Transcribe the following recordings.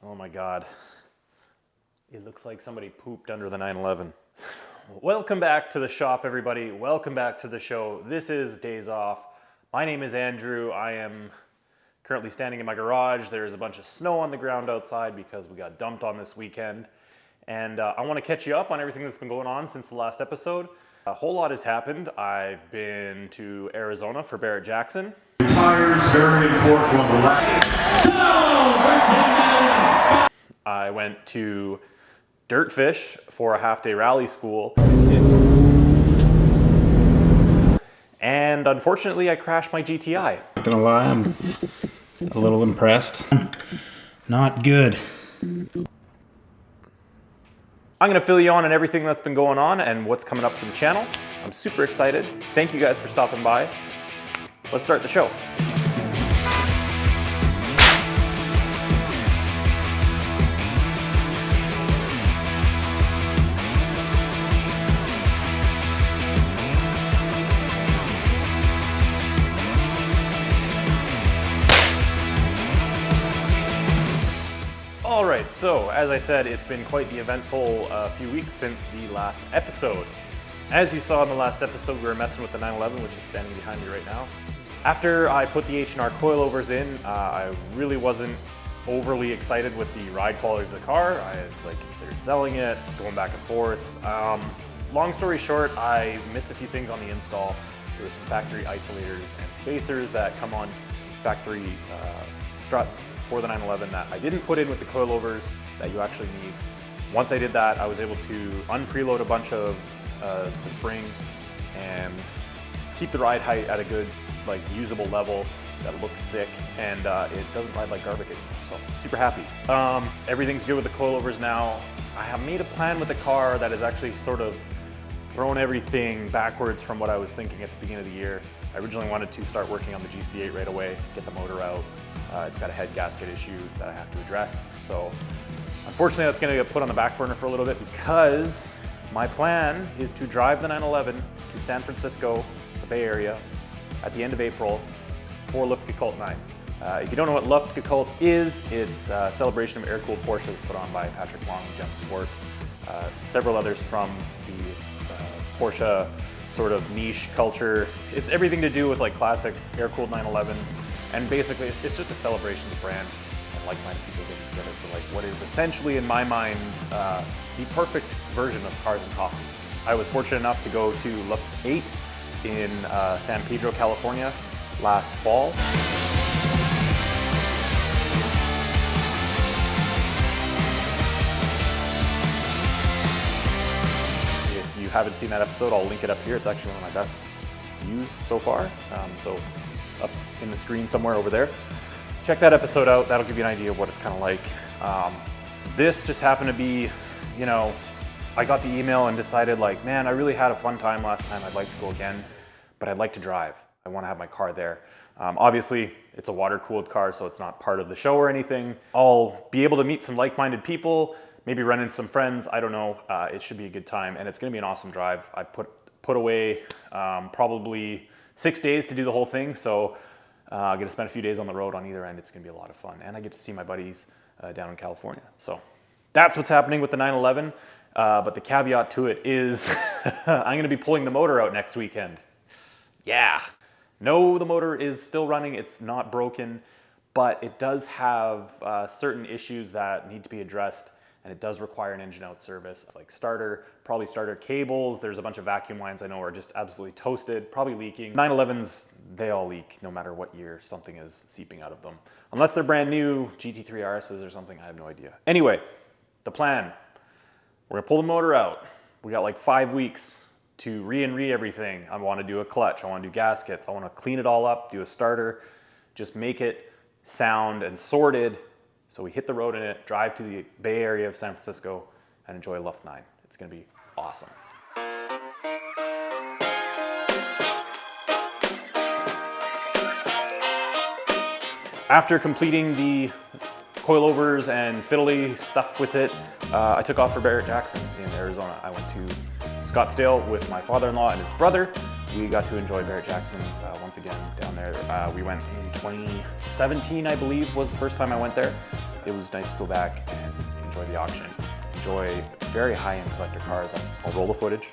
Oh my God. It looks like somebody pooped under the 911. Welcome back to the shop, everybody. Welcome back to the show. This is Days Off. My name is Andrew. I am currently standing in my garage. There's a bunch of snow on the ground outside because we got dumped on this weekend. And I want to catch you up on everything that's been going on since the last episode. A whole lot has happened. I've been to Arizona for Barrett Jackson. Tires, very important on the left. I went to Dirtfish for a half-day rally school. And unfortunately, I crashed my GTI. Not gonna lie, I'm a little impressed. Not good. I'm gonna fill you on everything that's been going on and what's coming up to the channel. I'm super excited. Thank you guys for stopping by. Let's start the show. All right, so as I said, it's been quite the eventful few weeks since the last episode. As you saw in the last episode, we were messing with the 911, which is standing behind me right now. After I put the H&R coilovers in, I really wasn't overly excited with the ride quality of the car. I had considered selling it, going back and forth. Long story short, I missed a few things on the install. There were some factory isolators and spacers that come on factory struts for the 911 that I didn't put in with the coilovers that you actually need. Once I did that, I was able to unpreload a bunch of the spring and keep the ride height at a good, usable level that looks sick, and it doesn't ride like garbage anymore, so super happy. Everything's good with the coilovers now. I have made a plan with the car that has actually sort of thrown everything backwards from what I was thinking at the beginning of the year. I originally wanted to start working on the GC8 right away, get the motor out. It's got a head gasket issue that I have to address. So unfortunately, that's gonna get put on the back burner for a little bit because my plan is to drive the 911 to San Francisco, the Bay Area, at the end of April for Luftgekühlt 9. If you don't know what Luftgekühlt is, it's a celebration of air-cooled Porsches put on by Patrick Long, Gem Sport, several others from the Porsche sort of niche culture. It's everything to do with classic air-cooled 911s. And basically, it's just a celebration of the brand and like-minded people getting together for what is essentially, in my mind, the perfect version of cars and coffee. I was fortunate enough to go to Luft 8 in San Pedro, California last fall. If you haven't seen that episode, I'll link it up here. It's actually one of my best views so far. So up in the screen somewhere over there. Check that episode out. That'll give you an idea of what it's kind of like. This just happened to be, I got the email and decided man, I really had a fun time last time. I'd like to go again, but I'd like to drive. I want to have my car there. Obviously, it's a water-cooled car, so it's not part of the show or anything. I'll be able to meet some like-minded people, maybe run into some friends. I don't know. It should be a good time, and it's going to be an awesome drive. I put away probably 6 days to do the whole thing, so I get to spend a few days on the road on either end. It's gonna be a lot of fun, and I get to see my buddies down in California. So that's what's happening with the 911, but the caveat to it is I'm gonna be pulling the motor out next weekend. Yeah, no, the motor is still running. It's not broken, but it does have certain issues that need to be addressed, and it does require an engine out service. It's probably starter cables. There's a bunch of vacuum lines I know are just absolutely toasted, probably leaking. 911s, they all leak no matter what year something is seeping out of them. Unless they're brand new GT3 RSs or something, I have no idea. Anyway, the plan, we're gonna pull the motor out. We got 5 weeks to re everything. I wanna do a clutch, I wanna do gaskets, I wanna clean it all up, do a starter, just make it sound and sorted. So we hit the road in it, drive to the Bay Area of San Francisco, and enjoy Luft 9. It's gonna be awesome. After completing the coilovers and fiddly stuff with it, I took off for Barrett Jackson in Arizona. I went to Scottsdale with my father-in-law and his brother. We got to enjoy Barrett Jackson once again down there. We went in 2017, I believe, was the first time I went there. it was nice to go back and enjoy the auction. Enjoy very high-end collector cars. I'll roll the footage.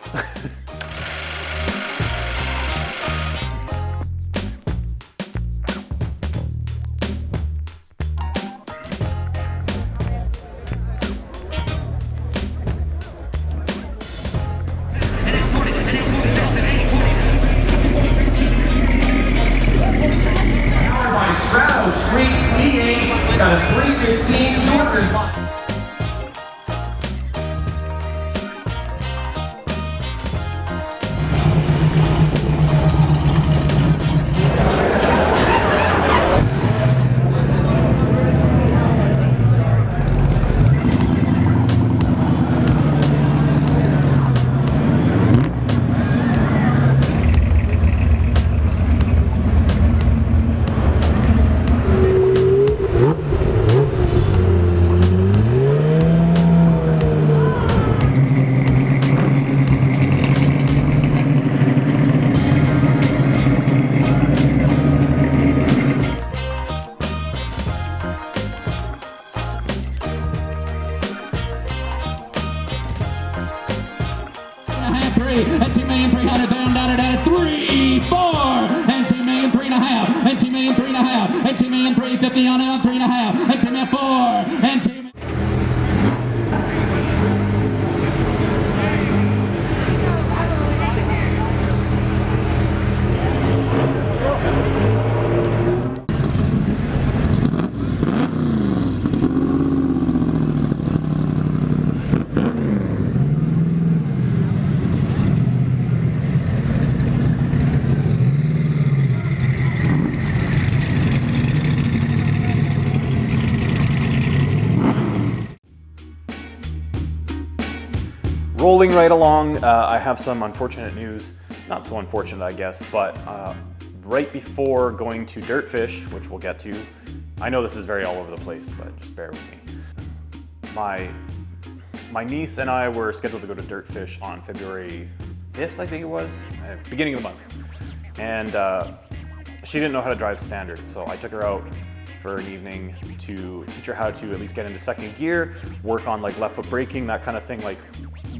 Street V8, it's got a 316 205. And 2,300,000 down at 3, 4, and 2,350,000, and 2,350,000, and 2,350,000 on 3.5, and 2,4, and 2. Rolling right along, I have some unfortunate news. Not so unfortunate, I guess, but right before going to Dirtfish, which we'll get to, I know this is very all over the place, but just bear with me. My niece and I were scheduled to go to Dirtfish on February 5th, I think it was, beginning of the month. And she didn't know how to drive standard, so I took her out for an evening to teach her how to at least get into second gear, work on like left foot braking, that kind of thing. Like,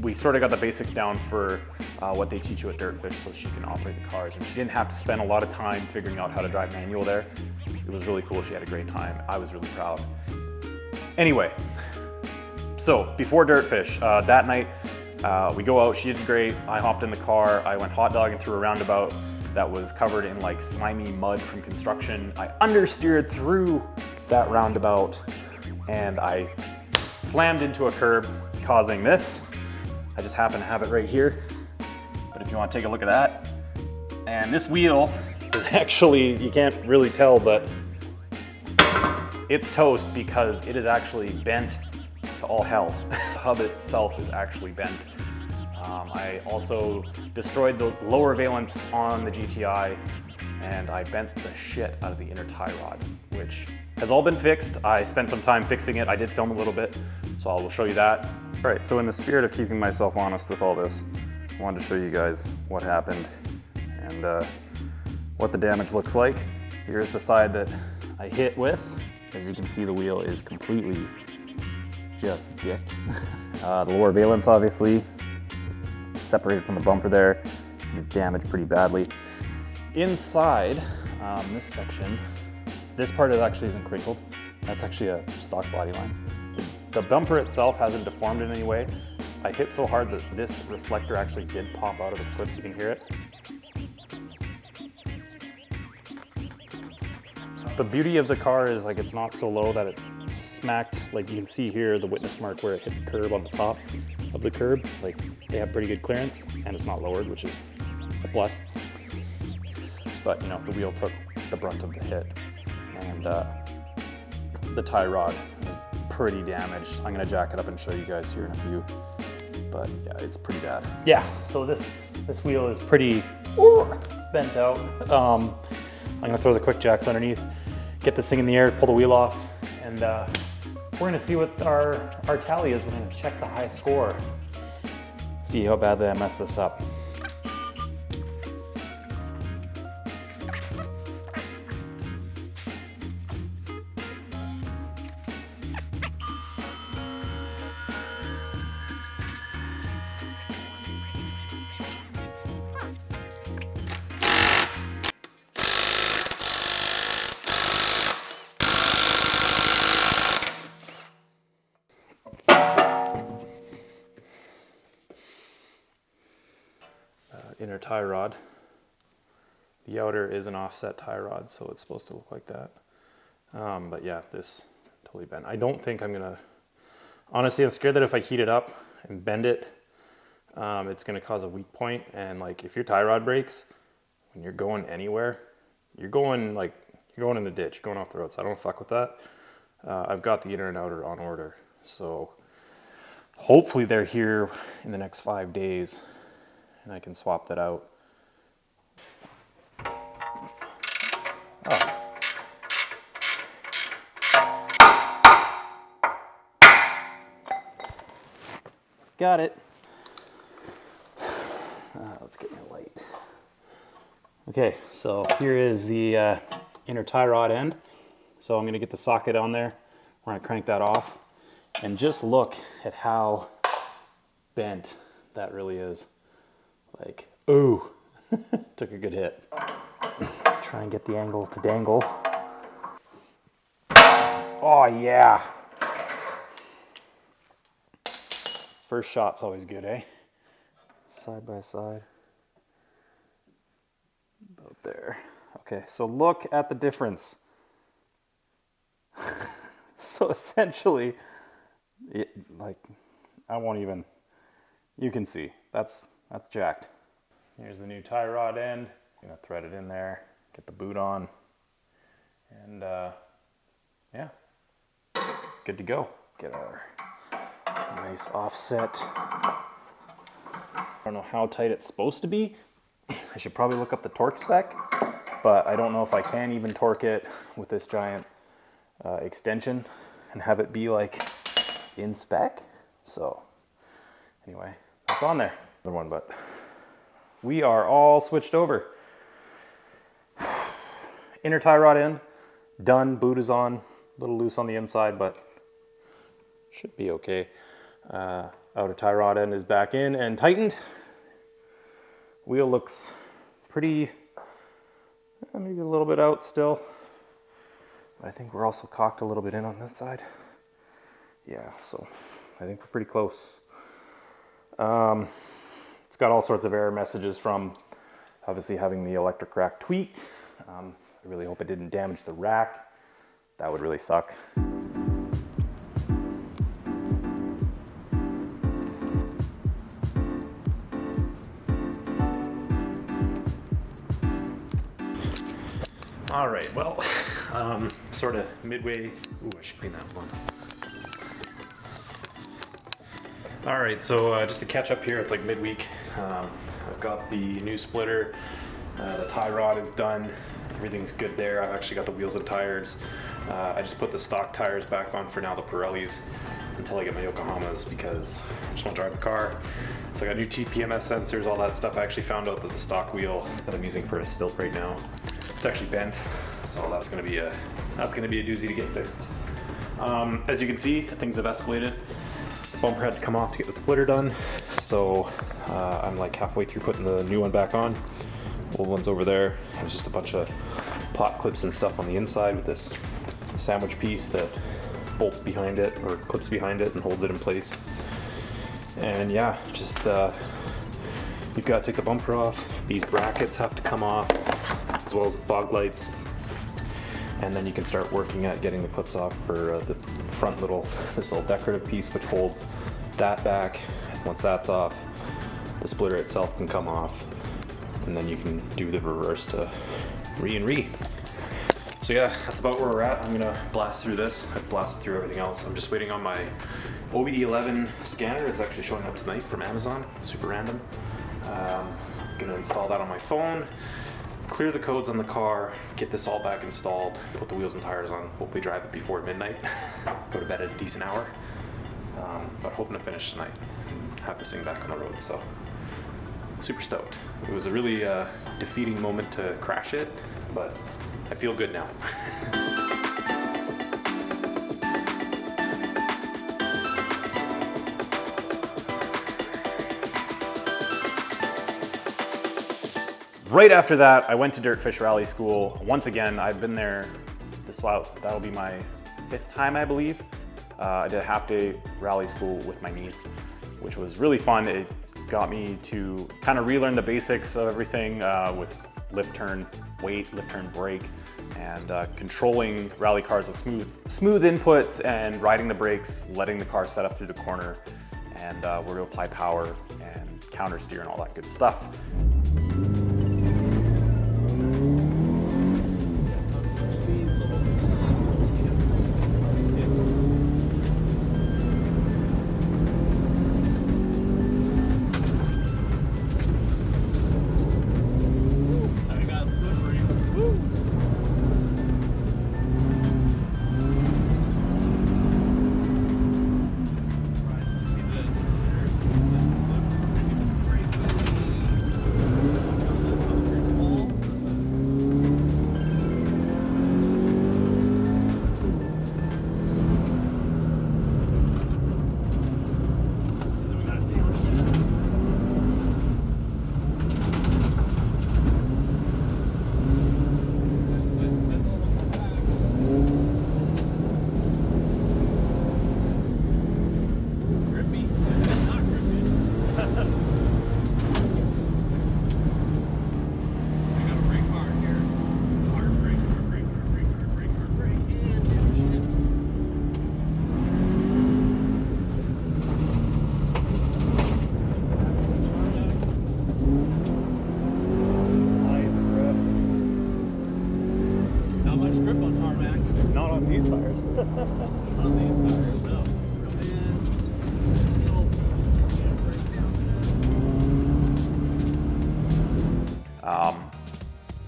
we sort of got the basics down for what they teach you at Dirtfish so she can operate the cars. And she didn't have to spend a lot of time figuring out how to drive manual there. It was really cool. She had a great time. I was really proud. Anyway, so before Dirtfish, that night we go out, she did great. I hopped in the car, I went hot dogging through a roundabout that was covered in like slimy mud from construction. I understeered through that roundabout and I slammed into a curb, causing this. I just happen to have it right here, but if you want to take a look at that. And this wheel is actually, you can't really tell, but it's toast because it is actually bent to all hell. The hub itself is actually bent. I also destroyed the lower valence on the GTI, and I bent the shit out of the inner tie rod, which has all been fixed. I spent some time fixing it. I did film a little bit, so I will show you that. All right, so in the spirit of keeping myself honest with all this, I wanted to show you guys what happened and what the damage looks like. Here's the side that I hit with. As you can see, the wheel is completely just dicked. The lower valence, obviously, separated from the bumper there, is damaged pretty badly. Inside this section, this part actually isn't crinkled. That's actually a stock body line. The bumper itself hasn't deformed in any way. I hit so hard that this reflector actually did pop out of its clips. You can hear it. The beauty of the car is like it's not so low that it smacked. Like you can see here, the witness mark where it hit the curb on the top of the curb. Like they have pretty good clearance, and it's not lowered, which is a plus. But you know, the wheel took the brunt of the hit, and the tie rod is pretty damaged. I'm gonna jack it up and show you guys here in a few, but yeah, it's pretty bad. Yeah, so this wheel is pretty bent out. I'm gonna throw the quick jacks underneath, get this thing in the air, pull the wheel off, and we're gonna see what our tally is. We're gonna check the high score, see how badly I messed this up. inner tie rod. The outer is an offset tie rod, so it's supposed to look like that. But yeah, this totally bent. I don't think I'm gonna, honestly, I'm scared that if I heat it up and bend it, it's gonna cause a weak point. And like if your tie rod breaks, when you're going anywhere, you're going in the ditch, you're going off the road. So I don't fuck with that. I've got the inner and outer on order. So hopefully they're here in the next 5 days and I can swap that out. Oh. Got it. Let's get my light. Okay, so here is the inner tie rod end. So I'm gonna get the socket on there. We're gonna crank that off and just look at how bent that really is. Like, ooh, took a good hit. Try and get the angle to dangle. Oh yeah. First shot's always good, eh? Side by side. About there. Okay, so look at the difference. So essentially, I won't even, you can see, that's jacked. Here's the new tie rod end. Gonna thread it in there, get the boot on, and yeah, good to go. Get our nice offset. I don't know how tight it's supposed to be. I should probably look up the torque spec, but I don't know if I can even torque it with this giant extension and have it be like in spec. So anyway, that's on there. Another one, but we are all switched over. Inner tie rod in, done, boot is on, a little loose on the inside, but should be okay. Outer tie rod end is back in and tightened. Wheel looks pretty, maybe a little bit out still. I think we're also cocked a little bit in on that side. Yeah, so I think we're pretty close. It's got all sorts of error messages from obviously having the electric rack tweaked. I really hope it didn't damage the rack. That would really suck. All right, well, sort of midway. Ooh, I should clean that one. All right, so just to catch up here, it's like midweek. I've got the new splitter. The tie rod is done. Everything's good there. I've actually got the wheels and tires. I just put the stock tires back on for now, the Pirellis, until I get my Yokohamas because I just want to drive the car. So I got new TPMS sensors, all that stuff. I actually found out that the stock wheel that I'm using for a stilt right now, it's actually bent. So that's gonna be a doozy to get fixed. As you can see, things have escalated. The bumper had to come off to get the splitter done. So I'm like halfway through putting the new one back on. Old one's over there. It was just a bunch of pot clips and stuff on the inside with this sandwich piece that bolts behind it or clips behind it and holds it in place. And yeah, just you've got to take the bumper off. These brackets have to come off, as well as the fog lights. And then you can start working at getting the clips off for the front this little decorative piece which holds that back. Once that's off, the splitter itself can come off, and then you can do the reverse to re and re. So yeah, that's about where we're at. I'm gonna blast through this. I've blasted through everything else. I'm just waiting on my OBD11 scanner. It's actually showing up tonight from Amazon, super random. I'm gonna install that on my phone, clear the codes on the car, get this all back installed, put the wheels and tires on, hopefully drive it before midnight, go to bed at a decent hour. But hoping to finish tonight and have this thing back on the road, so super stoked. It was a really defeating moment to crash it, but I feel good now. Right after that, I went to Dirtfish Rally School. Once again, I've been there that'll be my 5th time, I believe. I did a half-day rally school with my niece, which was really fun. It got me to kind of relearn the basics of everything with lift, turn, weight, lift, turn, brake, and controlling rally cars with smooth inputs and riding the brakes, letting the car set up through the corner, and where to apply power and counter steer and all that good stuff.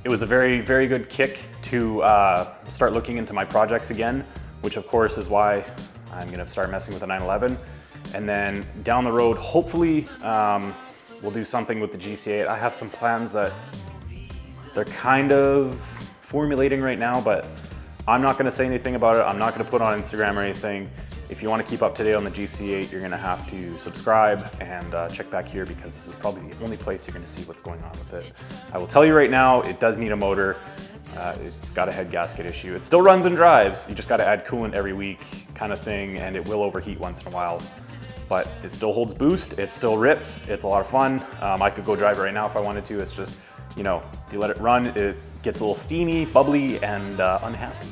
It was a very, very good kick to start looking into my projects again, which of course is why I'm gonna start messing with the 911. And then down the road, hopefully we'll do something with the GC8. I have some plans that they're kind of formulating right now, but I'm not gonna say anything about it. I'm not gonna put on Instagram or anything. If you want to keep up to date on the GC8, you're gonna have to subscribe and check back here, because this is probably the only place you're gonna see what's going on with it. I will tell you right now, it does need a motor. It's got a head gasket issue. It still runs and drives. You just gotta add coolant every week kind of thing, and it will overheat once in a while. But it still holds boost, it still rips, it's a lot of fun. I could go drive it right now if I wanted to. It's just, you know, you let it run, it gets a little steamy, bubbly, and unhappy.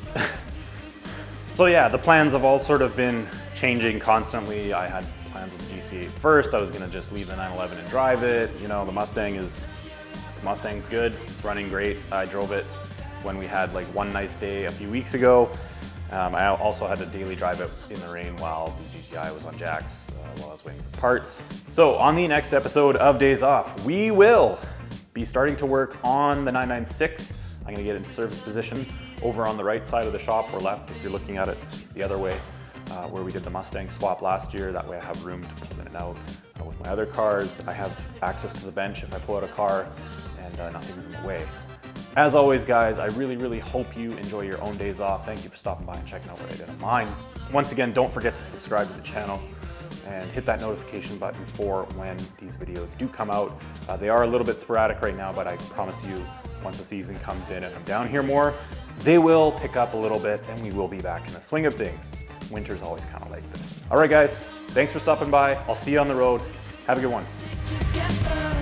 So yeah, the plans have all sort of been changing constantly. I had plans with the GC8 first. I was gonna just leave the 911 and drive it. You know, the Mustang's good, it's running great. I drove it when we had like one nice day a few weeks ago. I also had to daily drive it in the rain while the GTI was on jacks while I was waiting for parts. So on the next episode of Days Off, we will be starting to work on the 996. I'm gonna get it in service position over on the right side of the shop, or left if you're looking at it the other way, where we did the Mustang swap last year. That way I have room to pull in and out. With my other cars, I have access to the bench if I pull out a car, and nothing's in the way. As always, guys, I really, really hope you enjoy your own days off. Thank you for stopping by and checking out what I did on mine. Once again, don't forget to subscribe to the channel and hit that notification button for when these videos do come out. They are a little bit sporadic right now, but I promise you, once the season comes in and I'm down here more, they will pick up a little bit and we will be back in the swing of things. Winter's always kind of like this. All right, guys, thanks for stopping by. I'll see you on the road. Have a good one.